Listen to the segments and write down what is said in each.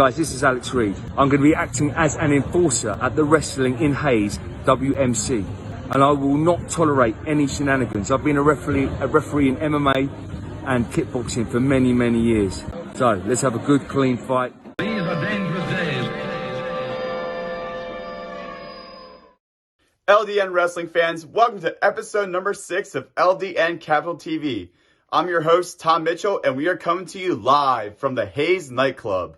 Guys, this is Alex Reid. I'm going to be acting as an enforcer at the Wrestling in Hayes WMC, and I will not tolerate any shenanigans. I've been a referee in MMA and kickboxing for many, many years. So let's have a good, clean fight. These are dangerous days. LDN wrestling fans, welcome to episode number 6 of LDN Capital TV. I'm your host, Tom Mitchell, and we are coming to you live from the Hayes nightclub.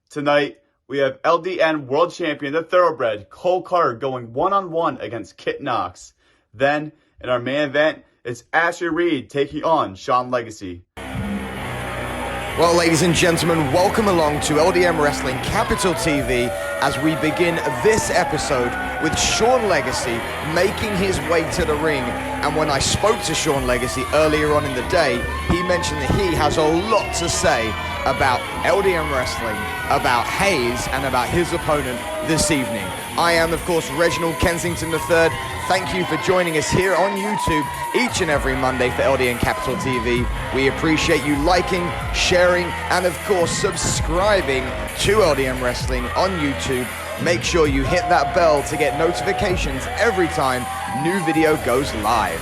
Tonight, we have LDN World Champion, the Thoroughbred, Cole Karter, going one-on-one against Kit Knox. Then, in our main event, it's Reid taking on Sean Legacy. Well, ladies and gentlemen, welcome along to LDN Wrestling Capital TV as we begin this episode with Sean Legacy making his way to the ring. And when I spoke to Sean Legacy earlier on in the day, he mentioned that he has a lot to say about LDN Wrestling, about Hayes, and about his opponent this evening. I am, of course, Reginald Kensington III. Thank you for joining us here on YouTube each and every Monday for LDN Capital TV. We appreciate you liking, sharing, and of course, subscribing to LDN Wrestling on YouTube. Make sure you hit that bell to get notifications every time new video goes live.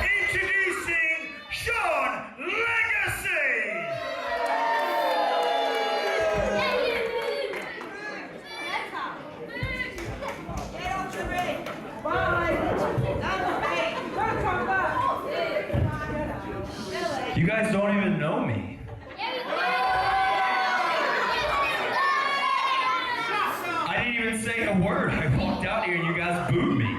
Introducing Sean Legacy! You guys don't even know me. I didn't even say a word. I walked out here and you guys booed me.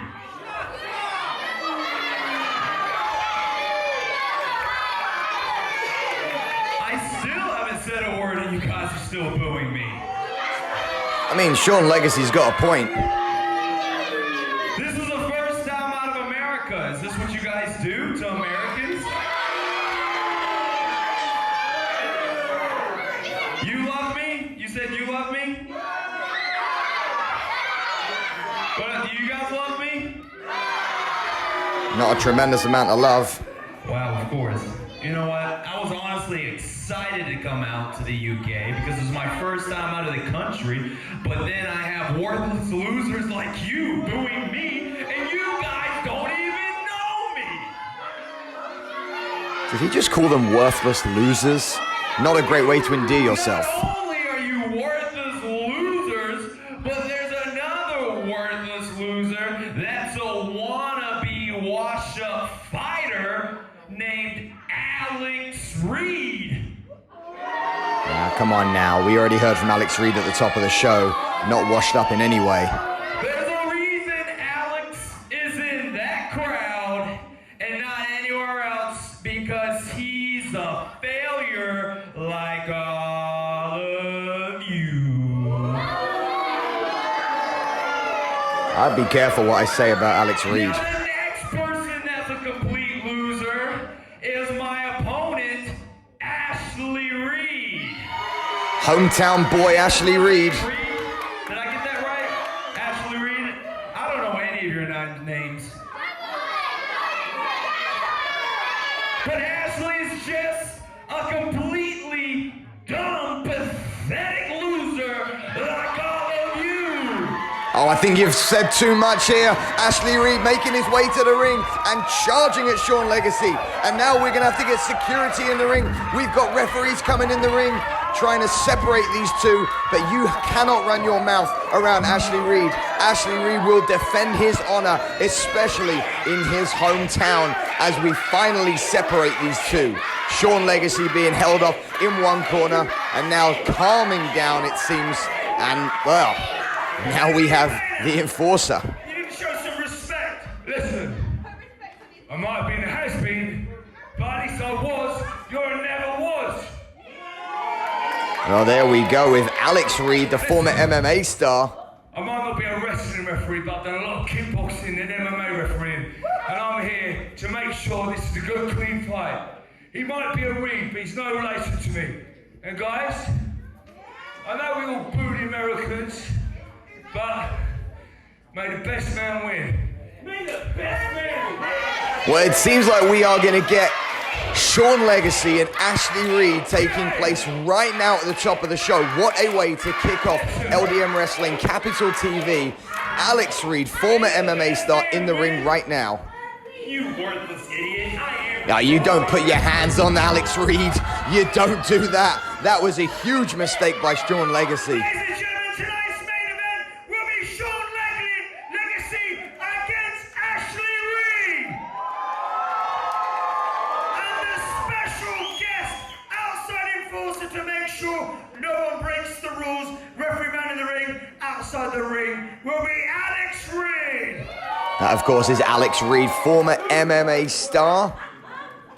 I still haven't said a word and you guys are still booing me. I mean, Sean Legacy's got a point. This is the first time out of America. Is this what you guys do to Americans? You love me? You said you love me? But do you guys love me? Not a tremendous amount of love. Wow, of course. You know what? I was honestly excited to come out to the UK because it was my first time out of the country, but then I have worthless losers like you booing me, and you guys don't even know me! Did he just call them worthless losers? Not a great way to endear yourself. Not only are you worthless losers, but there's another worthless loser that's a wannabe wash-up fighter named Alex Reid. Come on now, we already heard from Alex Reid at the top of the show. Not washed up in any way. There's a reason Alex is in that crowd and not anywhere else, because he's a failure like all of you. I'd be careful what I say about Alex Reid. Now, the next person that's a complete loser is my opponent, Ashley Reid. Hometown boy Ashley Reid. Did I get that right? Ashley Reid? I don't know any of your names. But Ashley is just a completely dumb, pathetic loser like all of you. Oh, I think you've said too much here. Ashley Reid making his way to the ring and charging at Sean Legacy. And now we're going to have to get security in the ring. We've got referees coming in the ring trying to separate these two, but you cannot run your mouth around Ashley Reid. Ashley Reid will defend his honor, especially in his hometown, as we finally separate these two. Sean Legacy being held up in one corner and now calming down, it seems. And, well, now we have the enforcer. You need to show some respect. Listen, I might have been a has-been, but at least I was. You're never was. Well, there we go with Alex Reid, the former MMA star. I might not be a wrestling referee, but I've done a lot of kickboxing and MMA refereeing. And I'm here to make sure this is a good, clean fight. He might be a Reid, but he's no relation to me. And guys, I know we all boo the Americans, but may the best man win. May the best man win. Well, it seems like we are going to get Sean Legacy and Ashley Reid taking place right now at the top of the show. What a way to kick off LDN Wrestling Capital TV. Alex Reid, former MMA star, in the ring right now. You worthless idiot. Now, you don't put your hands on Alex Reid. You don't do that. That was a huge mistake by Sean Legacy. Ladies and gentlemen, tonight's main event will be Sean Legacy against Ashley Reid. And the special guest, outside enforcer to make sure no one breaks the rules, referee man in the ring, outside the ring, will be Alex Reid. That, of course, is Alex Reid, former MMA star.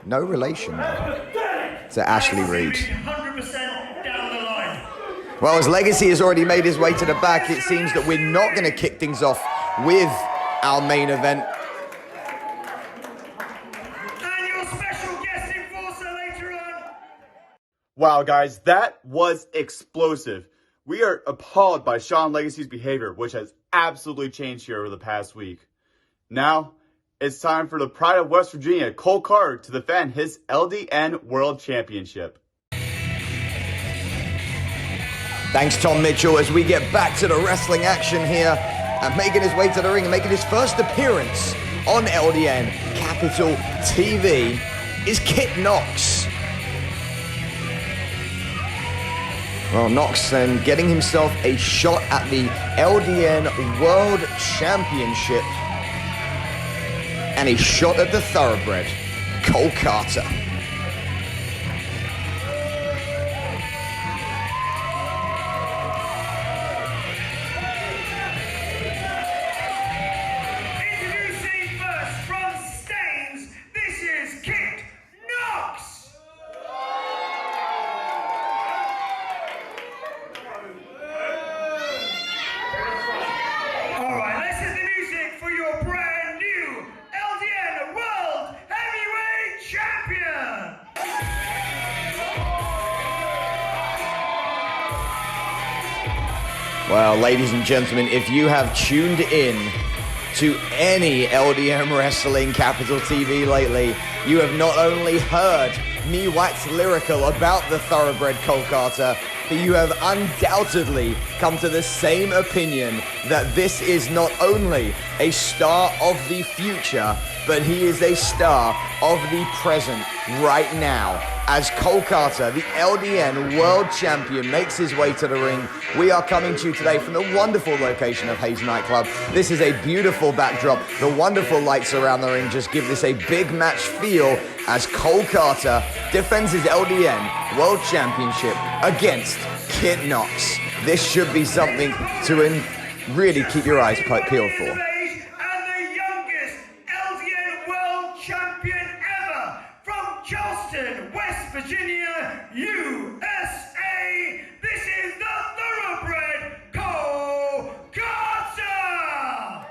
No relation to Ashley Reid. 100% down the line. Well, as Legacy has already made his way to the back, it seems that we're not going to kick things off with our main event. And your special guest enforcer later on. Wow, guys, that was explosive. We are appalled by Sean Legacy's behavior, which has absolutely changed here over the past week. Now, it's time for the pride of West Virginia, Cole Karter, to defend his LDN World Championship. Thanks, Tom Mitchell, as we get back to the wrestling action here. And making his way to the ring and making his first appearance on LDN Capital TV is Kit Knox. Well, Knox then getting himself a shot at the LDN World Championship. And a shot at the thoroughbred, Cole Karter. Introducing first from Staines, this is Kit Knox. All right, let's hit the music for your brand new LDN World Heavyweight Champion. Well, ladies and gentlemen, if you have tuned in to any LDN Wrestling Capital TV lately, you have not only heard me wax lyrical about the thoroughbred Cole Karter, but you have undoubtedly come to the same opinion that this is not only a star of the future, but he is a star of the present right now. As Cole Karter, the LDN World Champion, makes his way to the ring, we are coming to you today from the wonderful location of Hayes Nightclub. This is a beautiful backdrop. The wonderful lights around the ring just give this a big match feel as Cole Karter defends his LDN World Championship against Kit Knox. This should be something to really keep your eyes peeled for. And the youngest LDN World Champion ever from Charleston, West Virginia, USA. This is the thoroughbred Cole Karter.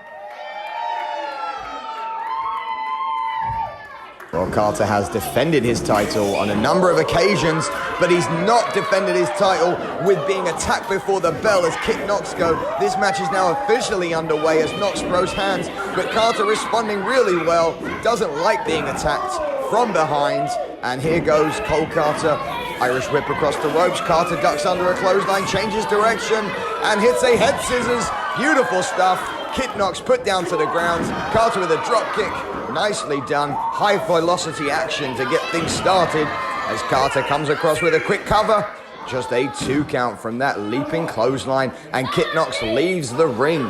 Well, Karter has defended his title on a number of occasions, but he's not defended his title with being attacked before the bell as Kit Knox go. This match is now officially underway as Knox throws hands, but Karter responding really well, doesn't like being attacked from behind. And here goes Cole Karter, Irish whip across the ropes. Karter ducks under a clothesline, changes direction, and hits a head scissors. Beautiful stuff. Kit Knox put down to the ground. Karter with a drop kick. Nicely done. High velocity action to get things started as Karter comes across with a quick cover. Just a 2 count from that leaping clothesline, and Kit Knox leaves the ring.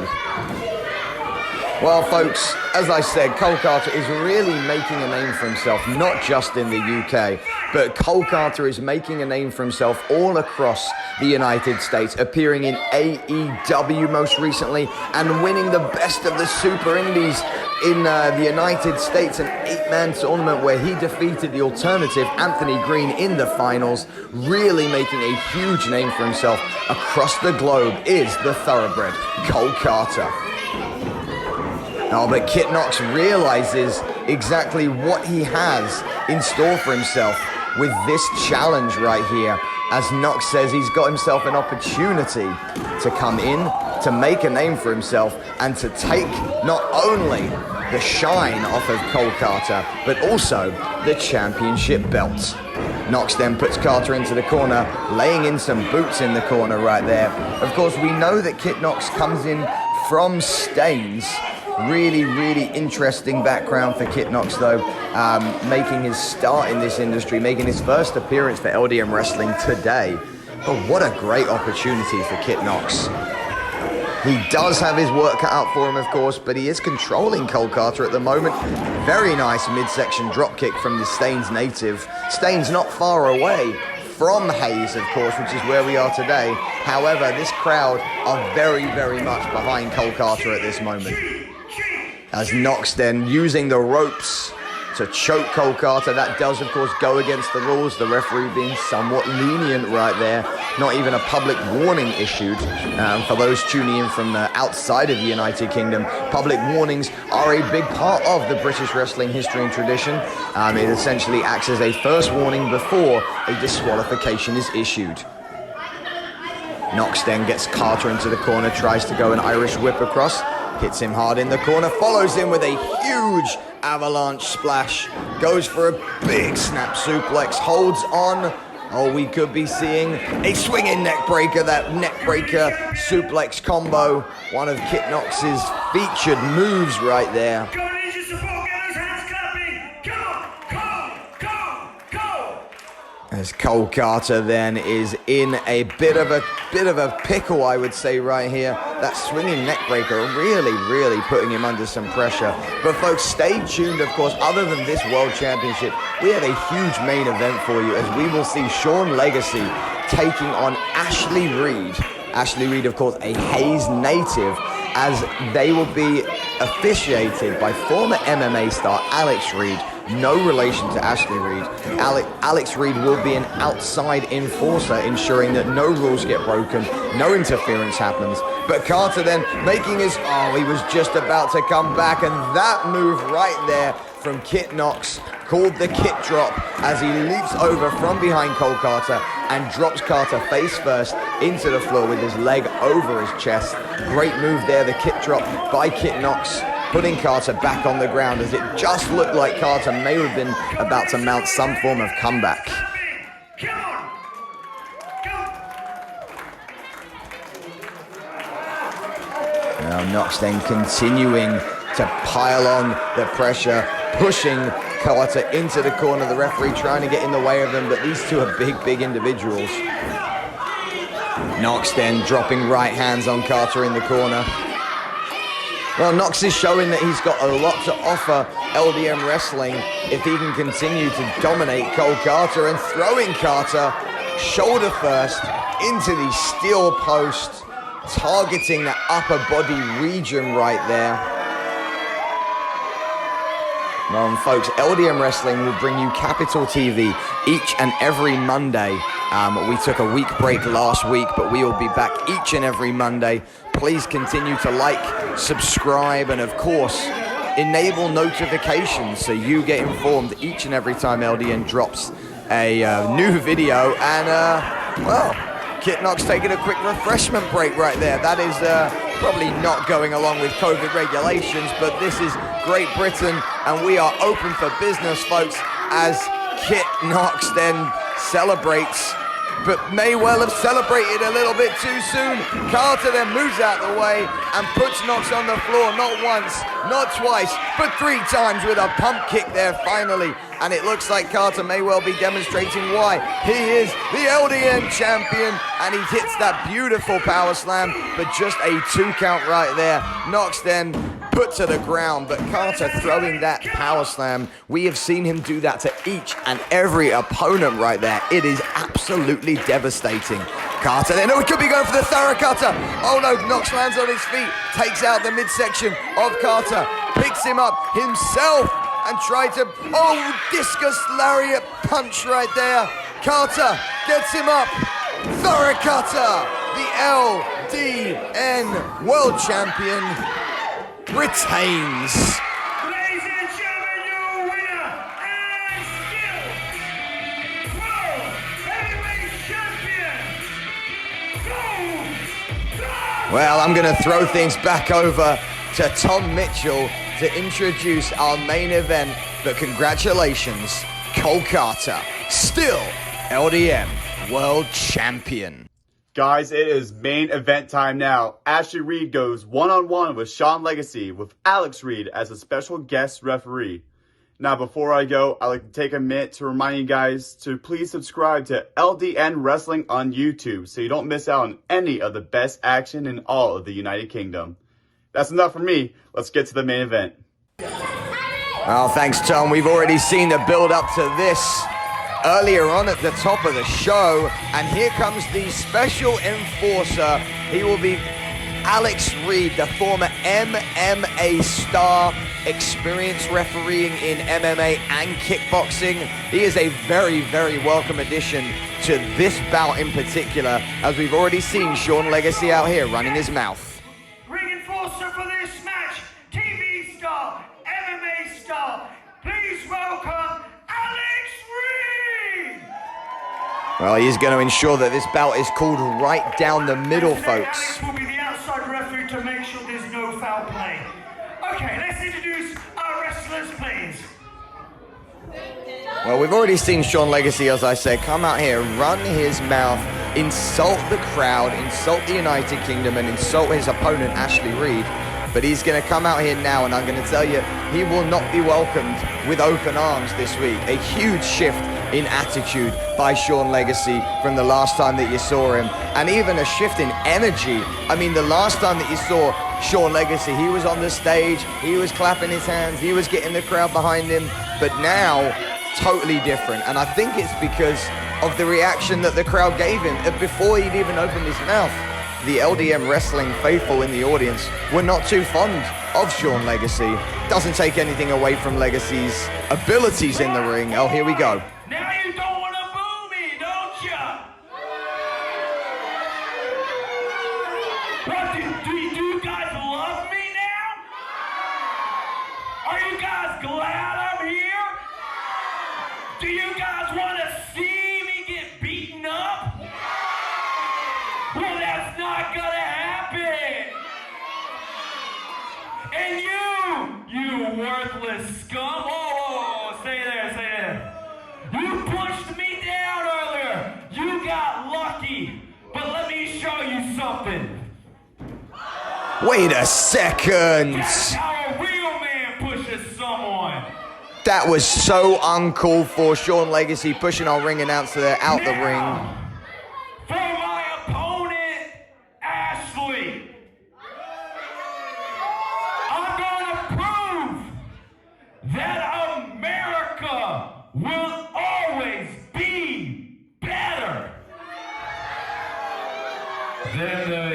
Well, folks, as I said, Cole Karter is really making a name for himself, not just in the UK, but Cole Karter is making a name for himself all across the United States, appearing in AEW most recently and winning the Best of the Super Indies in the United States, an 8-man tournament where he defeated the alternative Anthony Green in the finals, really making a huge name for himself across the globe is the thoroughbred Cole Karter. Oh, but Kit Knox realizes exactly what he has in store for himself with this challenge right here. As Knox says, he's got himself an opportunity to come in, to make a name for himself, and to take not only the shine off of Cole Karter, but also the championship belt. Knox then puts Karter into the corner, laying in some boots in the corner right there. Of course, we know that Kit Knox comes in from Staines. Really, really interesting background for Kit Knox, though, making his start in this industry, making his first appearance for LDN Wrestling today. But what a great opportunity for Kit Knox. He does have his work cut out for him, of course, but he is controlling Cole Karter at the moment. Very nice midsection dropkick from the Staines native. Staines not far away from Hayes, of course, which is where we are today. However, this crowd are very, very much behind Cole Karter at this moment. As Knox then using the ropes to choke Cole Karter. That does, of course, go against the rules. The referee being somewhat lenient right there. Not even a public warning issued. For those tuning in from outside of the United Kingdom, public warnings are a big part of the British wrestling history and tradition. It essentially acts as a first warning before a disqualification is issued. Knox then gets Karter into the corner, tries to go an Irish whip across, hits him hard in the corner, follows him with a huge avalanche splash, goes for a big snap suplex, holds on. Oh, we could be seeing a swinging neck breaker, that neck breaker suplex combo, one of Kit Knox's featured moves right there. As Cole Karter then is in a bit of a pickle, I would say, right here. That swinging neck breaker really putting him under some pressure. But folks, stay tuned, of course. Other than this World Championship, we have a huge main event for you, as we will see Sean Legacy taking on Ashley Reid. Ashley Reid, of course, a Hayes native, as they will be officiated by former MMA star Alex Reid. No relation to Ashley Reid. Alex Reid will be an outside enforcer, ensuring that no rules get broken, no interference happens. But Karter then making his, he was just about to come back, and that move right there from Kit Knox, called the Kit drop, as he leaps over from behind Cole Karter and drops Karter face first into the floor with his leg over his chest. Great move there, the Kit drop by Kit Knox, putting Karter back on the ground, as it just looked like Karter may have been about to mount some form of comeback. Now Knox then continuing to pile on the pressure, pushing Karter into the corner. The referee trying to get in the way of them, but these two are big individuals. Knox then dropping right hands on Karter in the corner. Well, Knox is showing that he's got a lot to offer LDN Wrestling if he can continue to dominate Cole Karter, and throwing Karter shoulder first into the steel post, targeting the upper body region right there. Well, folks, LDN Wrestling will bring you Capital TV each and every Monday. We took a week break last week, but we will be back each and every Monday. Please continue to like, subscribe, and of course, enable notifications so you get informed each and every time LDN drops a new video. And, well, Kit Knox taking a quick refreshment break right there. That is probably not going along with COVID regulations, but this is Great Britain, and we are open for business, folks, as Kit Knox then celebrates, but may well have celebrated a little bit too soon. Karter then moves out the way and puts Knox on the floor, not once, not twice, but 3 times with a pump kick there finally. And it looks like Karter may well be demonstrating why he is the LDN champion, and he hits that beautiful power slam, but just a 2 count right there. Knox then put to the ground, but Karter throwing that power slam, we have seen him do that to each and every opponent right there. It is absolutely devastating. Karter then, he could be going for the thorough cutter. Oh no, Knox lands on his feet, takes out the midsection of Karter, picks him up himself, and tried to, discus lariat punch right there. Karter gets him up. Thorough cutter, the LDN World Champion retains. Ladies and gentlemen, your winner and still World Heavyweight Champion, Cole Karter. Well, I'm going to throw things back over to Tom Mitchell to introduce our main event. But congratulations, Cole Karter, still LDN World Champion. Guys, it is main event time now. Ashley Reid goes one-on-one with Sean Legacy with Alex Reid as a special guest referee. Now, before I go, I'd like to take a minute to remind you guys to please subscribe to LDN Wrestling on YouTube so you don't miss out on any of the best action in all of the United Kingdom. That's enough for me. Let's get to the main event. Well, thanks, Tom. We've already seen the build up to this earlier on at the top of the show. And here comes the special enforcer. He will be Alex Reid, the former MMA star, experienced refereeing in MMA and kickboxing. He is a very, very welcome addition to this bout in particular, as we've already seen Sean Legacy out here running his mouth. Ring enforcer for this match, TV star, MMA star, please welcome Alex Reid! Well, he's going to ensure that this bout is called right down the middle, Today, folks. Alex will be the outside referee to make sure there's no foul play. Okay, let's introduce our wrestlers, please. Well, we've already seen Sean Legacy, as I say, come out here, run his mouth, insult the crowd, insult the United Kingdom, and insult his opponent, Ashley Reid. But he's going to come out here now, and I'm going to tell you, he will not be welcomed with open arms this week. A huge shift in attitude by Sean Legacy from the last time that you saw him, and even a shift in energy. I mean, the last time that you saw Sean Legacy, he was on the stage, he was clapping his hands, he was getting the crowd behind him, but now, totally different. And I think it's because of the reaction that the crowd gave him before he'd even opened his mouth. The LDN Wrestling faithful in the audience were not too fond of Sean Legacy. Doesn't take anything away from Legacy's abilities in the ring. Oh, here we go. Now you don't want to boo me, don't ya? What, do you guys love me now? Are you guys glad I'm here? Do you guys want to see me get beaten up? Well, that's not gonna happen. And you worthless scum. Whoa, stay there. You pushed me down earlier. You got lucky. But let me show you something. Wait a second. That's how a real man pushes someone. That was so uncalled for. Sean Legacy pushing our ring announcer there out the ring. For my opponent, Ashley. I'm gonna prove that America will always be better than the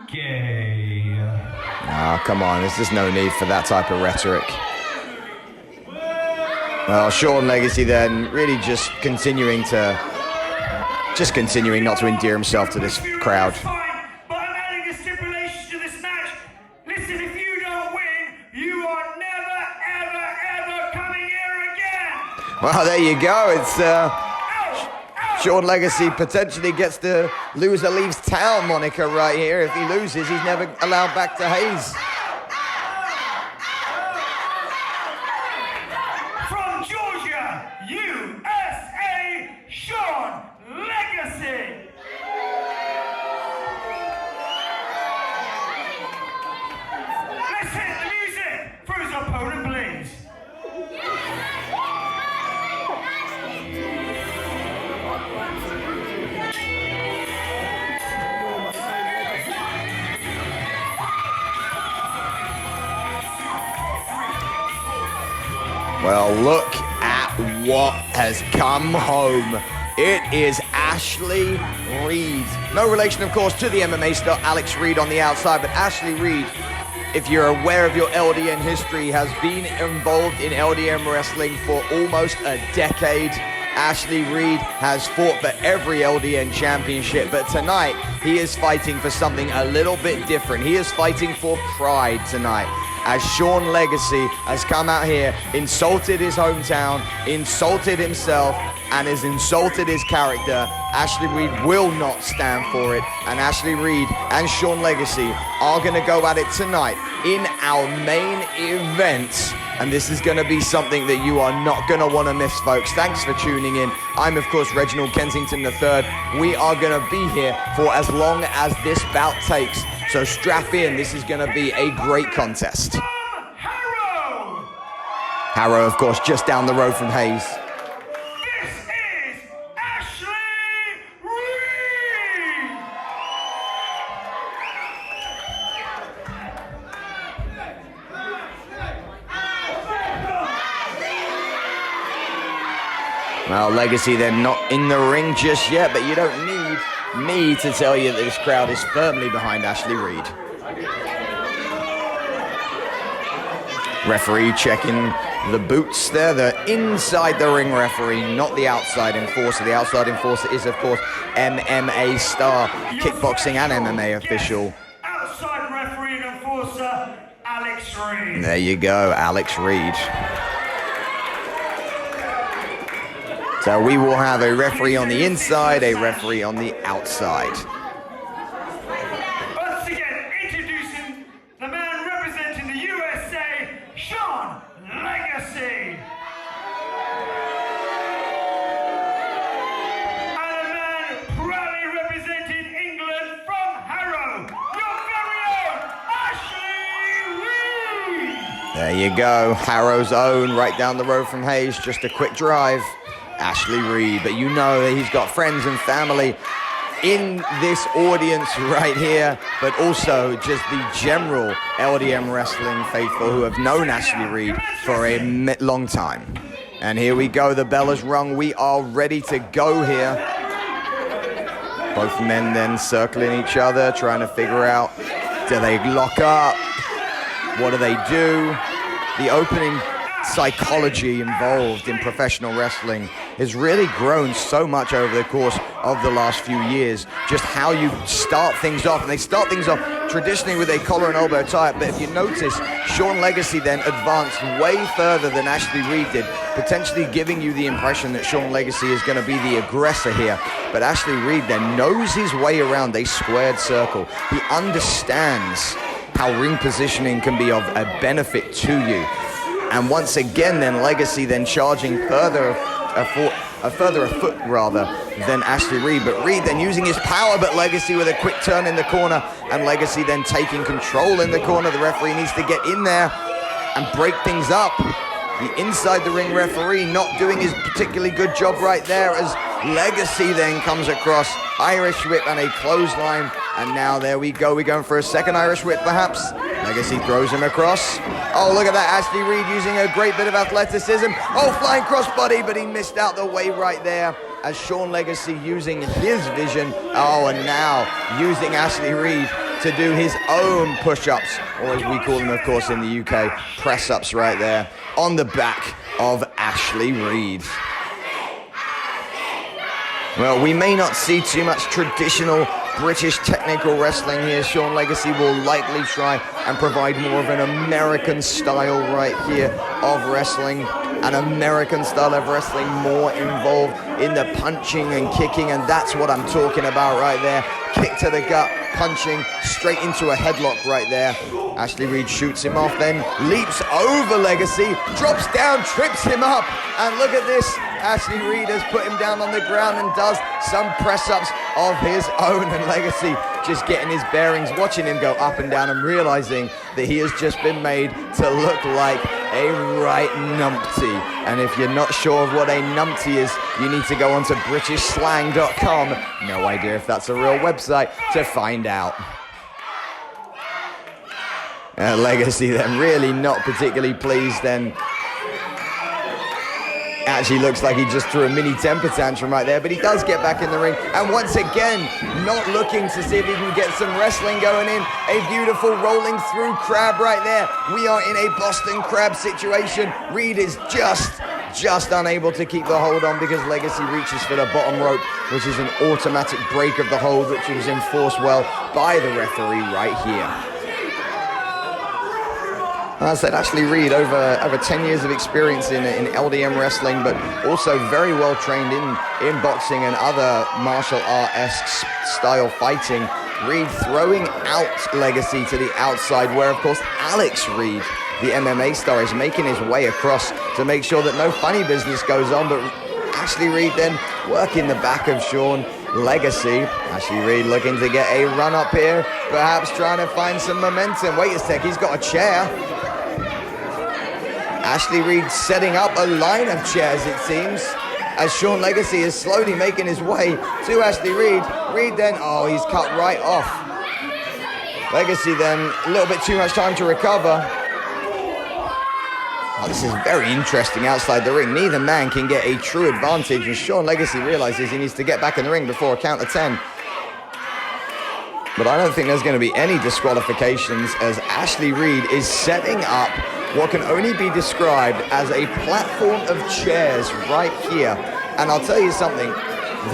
UK. Ah, come on, there's just no need for that type of rhetoric. Well, Sean Legacy then really just continuing not to endear himself to this crowd. Fine, but I'm adding a stipulation to this match. Listen, if you don't win, you are never coming here again. Well, there you go. It's Sean Legacy potentially gets the loser leaves town moniker right here. If he loses, he's never allowed back to Hayes. From Georgia, USA, Sean Legacy. Let's hit the music for his opponent, please. Well, look at what has come home. It is Ashley Reid. No relation, of course, to the MMA star Alex Reid on the outside, but Ashley Reid, if you're aware of your LDN history, has been involved in LDN wrestling for almost a decade. Ashley Reid has fought for every LDN championship, but tonight he is fighting for something a little bit different. He is fighting for pride tonight, as Sean Legacy has come out here, insulted his hometown, insulted himself, and has insulted his character. Ashley Reid will not stand for it, and Ashley Reid and Sean Legacy are going to go at it tonight in our main event. And this is going to be something that you are not going to want to miss, folks. Thanks for tuning in. I'm, of course, Reginald Kensington III. We are going to be here for as long as this bout takes. So strap in. This is going to be a great contest. Harrow, of course, just down the road from Hayes. This is Ashley Reid! Well, Legacy, they're not in the ring just yet, but you don't need me to tell you that this crowd is firmly behind Ashley Reid. Referee checking the boots there, the inside the ring referee, not the outside enforcer. The outside enforcer is, of course, MMA star, kickboxing and MMA official. Outside referee and enforcer, Alex Reid. There you go, Alex Reid. So we will have a referee on the inside, a referee on the outside. Once again, introducing the man representing the USA, Sean Legacy. And a man proudly representing England from Harrow, your very own Ashley Reid. There you go, Harrow's own, right down the road from Hayes, just a quick drive. Ashley Reid, but you know that he's got friends and family in this audience right here, but also just the general LDN wrestling faithful who have known Ashley Reid for a long time. And here we go, the bell has rung, we are ready to go here. Both men then circling each other, trying to figure out, do they lock up? What do they do? The opening psychology involved in professional wrestling has really grown so much over the course of the last few years. Just how you start things off, and they start things off traditionally with a collar and elbow tie-up, but if you notice, Sean Legacy then advanced way further than Ashley Reid did, potentially giving you the impression that Sean Legacy is going to be the aggressor here. But Ashley Reid then knows his way around a squared circle. He understands how ring positioning can be of a benefit to you. And once again, then Legacy then charging further a foot rather than Ashley Reid. But Reid then using his power, but Legacy with a quick turn in the corner, and Legacy then taking control in the corner. The referee needs to get in there and break things up. The inside the ring referee not doing his particularly good job right there, as Legacy then comes across, Irish whip and a clothesline. And now there we go, we're going for a second Irish whip perhaps. Legacy throws him across. Oh, look at that, Ashley Reid using a great bit of athleticism. Oh, flying crossbody, but he missed out the way right there, as Sean Legacy using his vision. Oh, and now using Ashley Reid to do his own push-ups, or as we call them, of course, in the UK, press-ups right there on the back of Ashley Reid. Well, we may not see too much traditional British technical wrestling here. Sean Legacy will likely try and provide more of an American style right here of wrestling. An American style of wrestling more involved in the punching and kicking, and that's what I'm talking about right there. Kick to the gut, punching straight into a headlock right there. Ashley Reid shoots him off, then leaps over Legacy, drops down, trips him up, and look at this. Ashley Reid has put him down on the ground and does some press-ups of his own, and Legacy just getting his bearings, watching him go up and down and realizing that he has just been made to look like a right numpty. And if you're not sure of what a numpty is, you need to go onto BritishSlang.com. No idea if that's a real website, to find out. Legacy then really not particularly pleased then. Actually looks like he just threw a mini temper tantrum right there, but he does get back in the ring, and once again not looking to see if he can get some wrestling going in. A beautiful rolling through crab right there. We are in a Boston Crab situation. Reid is just unable to keep the hold on, because Legacy reaches for the bottom rope, which is an automatic break of the hold, which was enforced well by the referee right here. I said Ashley Reid, over 10 years of experience in LDM wrestling, but also very well trained in boxing and other martial art-esque style fighting. Reid throwing out Legacy to the outside, where of course Alex Reid, the MMA star, is making his way across to make sure that no funny business goes on, but Ashley Reid then working the back of Sean Legacy. Ashley Reid looking to get a run up here, perhaps trying to find some momentum. Wait a sec, he's got a chair. Ashley Reid setting up a line of chairs, it seems, as Sean Legacy is slowly making his way to Ashley Reid. Reid then, oh, he's cut right off. Legacy then, a little bit too much time to recover. Oh, this is very interesting outside the ring. Neither man can get a true advantage, and Sean Legacy realizes he needs to get back in the ring before a count of 10. But I don't think there's going to be any disqualifications, as Ashley Reid is setting up what can only be described as a platform of chairs right here. And I'll tell you something,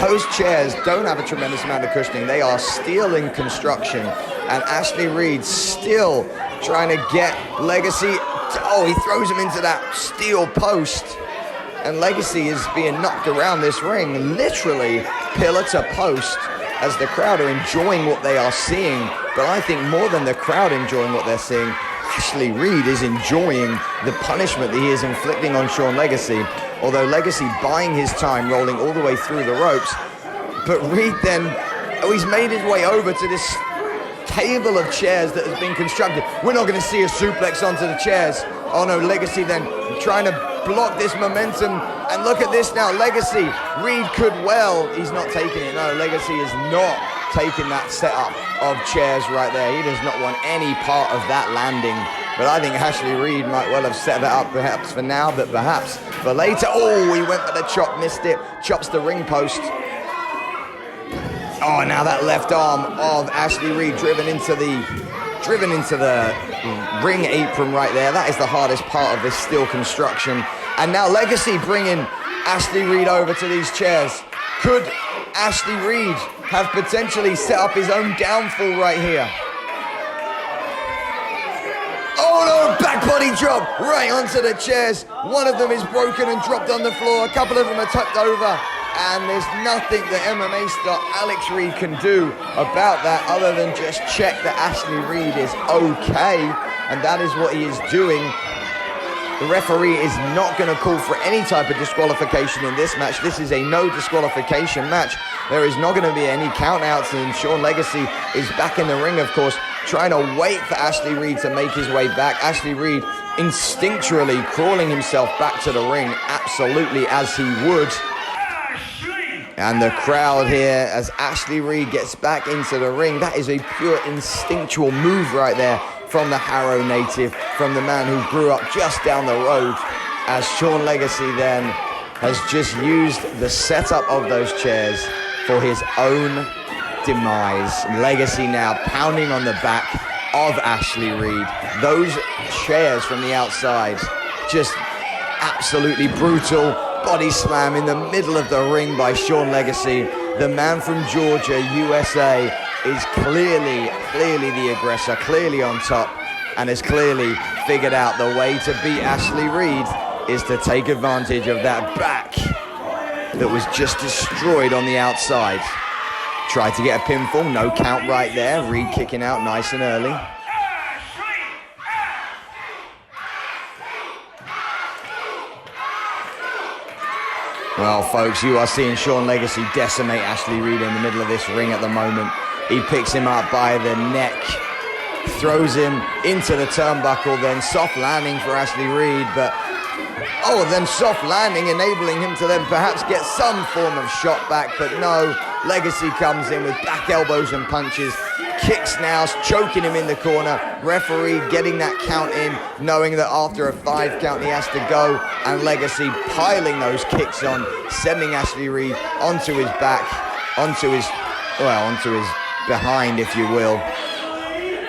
those chairs don't have a tremendous amount of cushioning. They are steel in construction, and Ashley Reid still trying to get Legacy. Oh, he throws him into that steel post, and Legacy is being knocked around this ring, literally pillar to post, as the crowd are enjoying what they are seeing. But I think more than the crowd enjoying what they're seeing, Ashley Reid is enjoying the punishment that he is inflicting on Sean Legacy. Although Legacy buying his time, rolling all the way through the ropes. But Reid then, he's made his way over to this table of chairs that has been constructed. We're not going to see a suplex onto the chairs. Oh no, Legacy then trying to block this momentum. And look at this now, Legacy. Reid could well, he's not taking it. No, Legacy is not taking that setup of chairs right there. He does not want any part of that landing. But I think Ashley Reid might well have set that up perhaps for now, but perhaps for later. Oh, he went for the chop, missed it. Chops the ring post. Oh, now that left arm of Ashley Reid driven into the ring apron right there. That is the hardest part of this steel construction. And now Legacy bringing Ashley Reid over to these chairs. Could Ashley Reid have potentially set up his own downfall right here? Oh no, back body drop right onto the chairs. One of them is broken and dropped on the floor. A couple of them are tucked over. And there's nothing that MMA star Alex Reid can do about that other than just check that Ashley Reid is okay. And that is what he is doing. The referee is not going to call for any type of disqualification in this match. This is a no disqualification match. There is not going to be any countouts, and Sean Legacy is back in the ring, of course, trying to wait for Ashley Reid to make his way back. Ashley Reid instinctually crawling himself back to the ring, absolutely as he would. And the crowd here as Ashley Reid gets back into the ring. That is a pure instinctual move right there from the Harrow native, from the man who grew up just down the road, as Sean Legacy then has just used the setup of those chairs for his own demise. Legacy now pounding on the back of Ashley Reid. Those chairs from the outside, just absolutely brutal. Body slam in the middle of the ring by Sean Legacy. The man from Georgia, USA, is clearly the aggressor, clearly on top, and has clearly figured out the way to beat Ashley Reid is to take advantage of that back that was just destroyed on the outside. Tried to get a pinfall, no count right there. Reid kicking out nice and early. Well, folks, you are seeing Sean Legacy decimate Ashley Reid in the middle of this ring at the moment. He picks him up by the neck, throws him into the turnbuckle, then soft landing for Ashley Reid, but then soft landing enabling him to then perhaps get some form of shot back, but no, Legacy comes in with back elbows and punches, kicks now, choking him in the corner, referee getting that count in, knowing that after a 5 count he has to go, and Legacy piling those kicks on, sending Ashley Reid onto his back, onto his behind, if you will.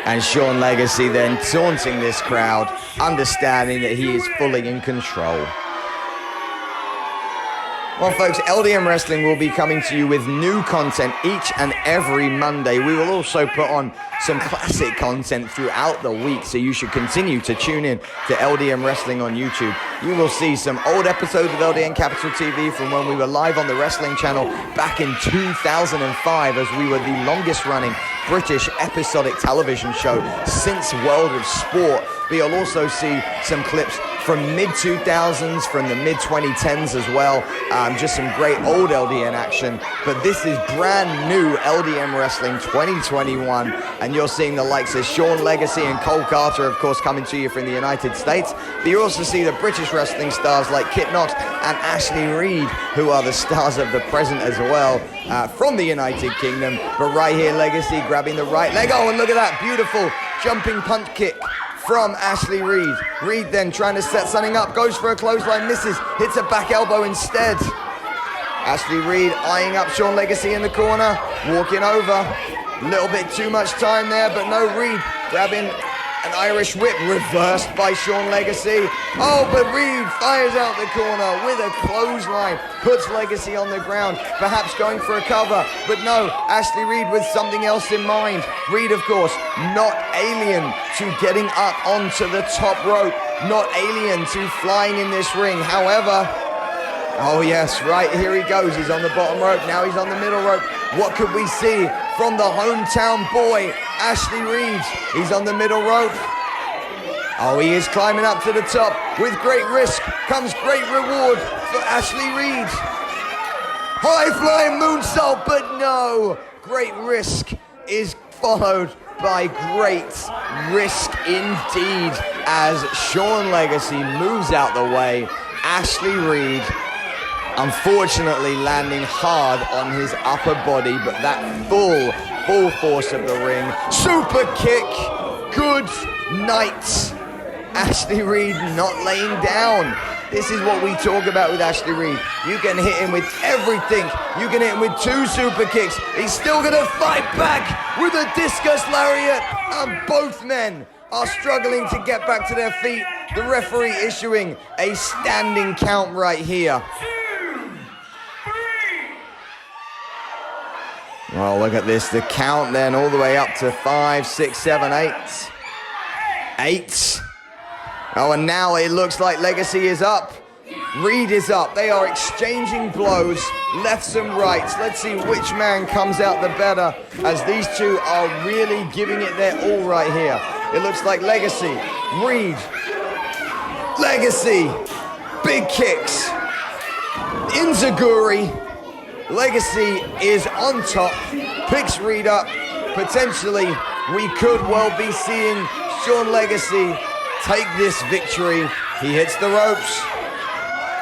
And Sean Legacy then taunting this crowd, understanding that he is fully in control. Well, folks, LDN Wrestling will be coming to you with new content each and every Monday. We will also put on some classic content throughout the week, so you should continue to tune in to LDN Wrestling on YouTube. You will see some old episodes of LDN Capital TV from when we were live on the Wrestling Channel back in 2005, as we were the longest running British episodic television show since World of Sport. But you'll also see some clips from mid-2000s, from the mid-2010s as well. Just some great old LDN action. But this is brand new LDN Wrestling 2021. And you're seeing the likes of Sean Legacy and Cole Karter, of course, coming to you from the United States. But you also see the British wrestling stars like Kit Knox and Ashley Reid, who are the stars of the present as well, from the United Kingdom. But right here, Legacy grabbing the right leg. Oh, and look at that beautiful jumping punch kick from Ashley Reid. Reid then trying to set something up, goes for a clothesline, misses, hits a back elbow instead. Ashley Reid eyeing up Sean Legacy in the corner, walking over. A little bit too much time there, but no, Reid grabbing an Irish whip, reversed by Sean Legacy. Oh, but Reid fires out the corner with a clothesline, puts Legacy on the ground, perhaps going for a cover, but no, Ashley Reid with something else in mind. Reid, of course, not alien to getting up onto the top rope, not alien to flying in this ring. However, oh yes, right, here he goes. He's on the bottom rope, now he's on the middle rope. What could we see from the hometown boy, Ashley Reid? He's on the middle rope. Oh, he is climbing up to the top. With great risk comes great reward for Ashley Reid. High flying moonsault, but no. Great risk is followed by great risk indeed as Sean Legacy moves out the way. Ashley Reid, unfortunately, landing hard on his upper body, but that full force of the ring. Super kick. Good night. Ashley Reid not laying down. This is what we talk about with Ashley Reid. You can hit him with everything. You can hit him with 2 super kicks. He's still going to fight back with a discus lariat. And both men are struggling to get back to their feet. The referee issuing a standing count right here. Well, look at this. The count then all the way up to 5, 6, 7, 8. 8. Oh, and now it looks like Legacy is up. Reid is up. They are exchanging blows, lefts and rights. Let's see which man comes out the better, as these two are really giving it their all right here. It looks like Legacy, Reid, Legacy, big kicks, Inzaguri. Legacy is on top, picks Reid up. Potentially, we could well be seeing Sean Legacy take this victory. He hits the ropes.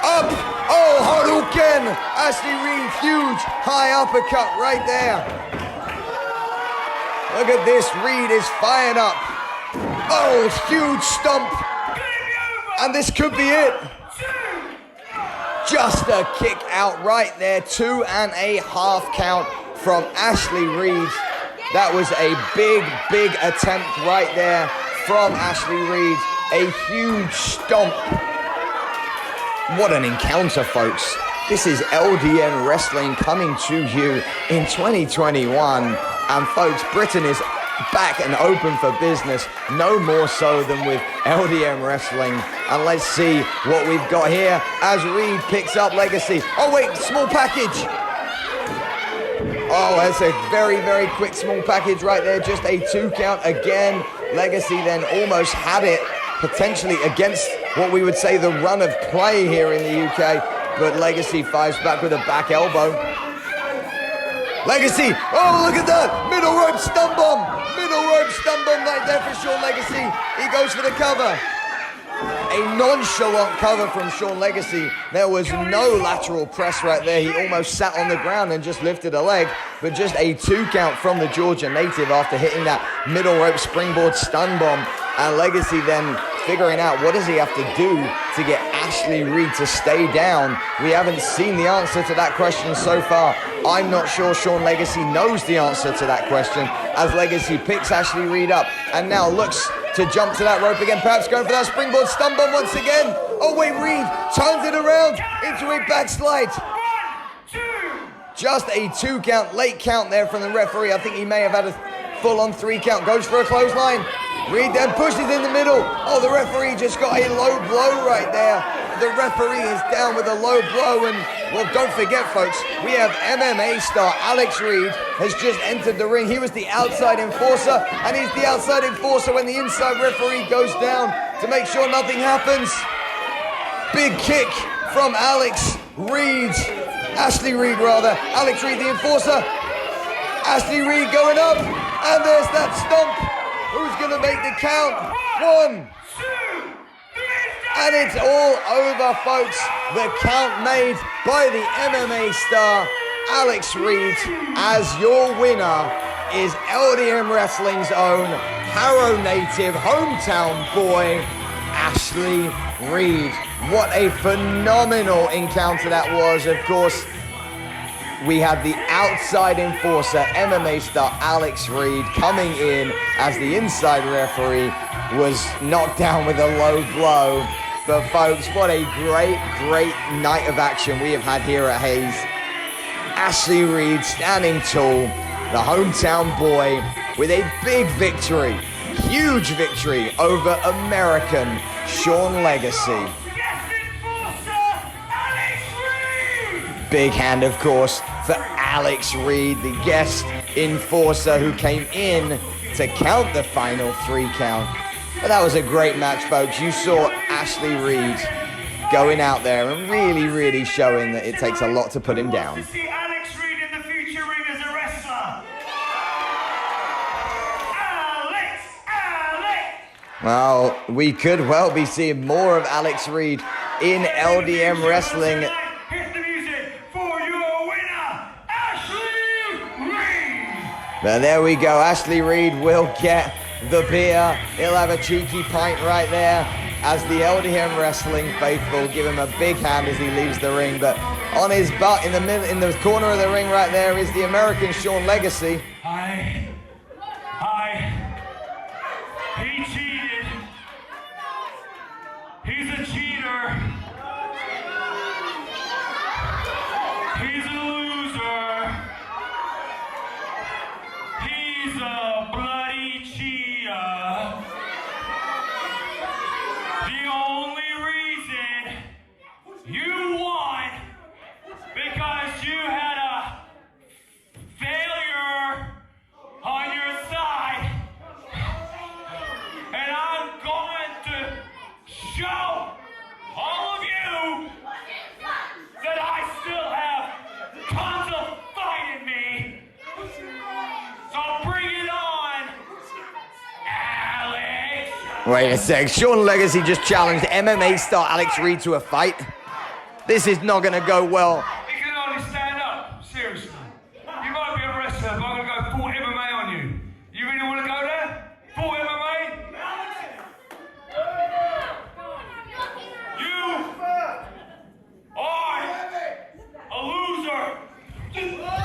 Up! Oh, Hadouken! Ashley Reid, huge high uppercut right there. Look at this, Reid is fired up. Oh, huge stomp. And this could be it. Just a kick out right there. 2.5 count from Ashley Reid. That was a big attempt right there from Ashley Reid. A huge stomp. What an encounter, folks. This is LDN Wrestling coming to you in 2021. And folks, Britain is back and open for business. No more so than with LDN Wrestling. And let's see what we've got here as Reid picks up Legacy. Oh wait, small package. Oh, that's a very quick small package right there. Just a 2 count again. Legacy then almost had it, potentially against what we would say the run of play here in the UK. But Legacy fires back with a back elbow. Legacy, oh look at that, middle rope stun bomb. Middle rope stun bomb right there for Sean Legacy. He goes for the cover. A nonchalant cover from Sean Legacy. There was no lateral press right there. He almost sat on the ground and just lifted a leg. But just a 2 count from the Georgia native after hitting that middle rope springboard stun bomb. And Legacy then figuring out what does he have to do to get Ashley Reid to stay down. We haven't seen the answer to that question so far. I'm not sure Sean Legacy knows the answer to that question, as Legacy picks Ashley Reid up and now looks to jump to that rope again, perhaps going for that springboard stun bomb once again. Oh wait, Reid turns it around into a backslide. Just a 2 count, late count there from the referee. I think he may have had a full-on 3 count. Goes for a clothesline. Reid then pushes in the middle. Oh, the referee just got a low blow right there. The referee is down with a low blow. And, well, don't forget, folks, we have MMA star Alex Reid has just entered the ring. He was the outside enforcer, and he's the outside enforcer when the inside referee goes down to make sure nothing happens. Big kick from Alex Reid. Ashley Reid, rather. Alex Reid, the enforcer. Ashley Reid going up. And there's that stomp. Who's going to make the count? 1, 2, 3, and it's all over, folks. The count made by the MMA star, Alex Reid, as your winner is LDN Wrestling's own Harrow native, hometown boy, Ashley Reid. What a phenomenal encounter that was. Of course, we had the outside enforcer, MMA star Alex Reid, coming in as the inside referee was knocked down with a low blow. But folks, what a great night of action we have had here at Hayes. Ashley Reid standing tall, the hometown boy, with a big victory, huge victory over American Sean Legacy. Big hand, of course, for Alex Reid, the guest enforcer who came in to count the final 3 count. But that was a great match, folks. You saw Ashley Reid going out there and really showing that it takes a lot to put him down. To see Alex Reid in the future ring as a wrestler. Alex! Well, we could well be seeing more of Alex Reid in LDN Wrestling. But there we go. Ashley Reid will get the beer. He'll have a cheeky pint right there as the LDN Wrestling faithful give him a big hand as he leaves the ring. But on his butt in the corner of the ring right there is the American Sean Legacy. He cheated. He's a cheater. He's a loser. He's a bloody cheater. The only reason you won because you had a failure on your side. And I'm going to show all of you that I still have tons of fight in me. So bring it on, Alex. Wait a sec. Sean Legacy just challenged MMA star Alex Reid to a fight. This is not going to go well. You can only stand up, seriously. You might be a wrestler, but I'm going to go full MMA on you. You really want to go there? Full MMA? You are a loser.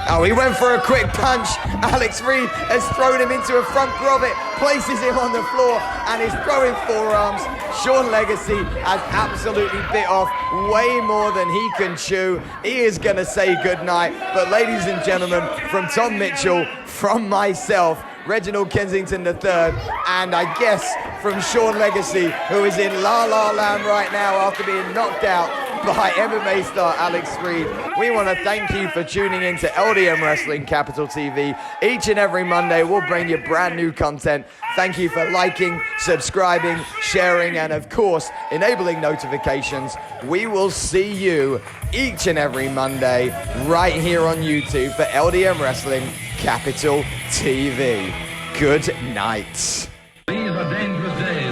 Oh, he went for a quick punch. Alex Reid has thrown him into a front grommet, places him on the floor, and is throwing forearms. Sean Legacy has absolutely bit off way more than he can chew. He is going to say goodnight. But ladies and gentlemen, from Tom Mitchell, from myself, Reginald Kensington III, and I guess from Sean Legacy, who is in La La Land right now after being knocked out by MMA star Alex Reid. We want to thank you for tuning in to LDN Wrestling Capital TV. Each and every Monday, we'll bring you brand new content. Thank you for liking, subscribing, sharing, and of course, enabling notifications. We will see you each and every Monday right here on YouTube for LDN Wrestling Capital TV. Good night. These are dangerous days.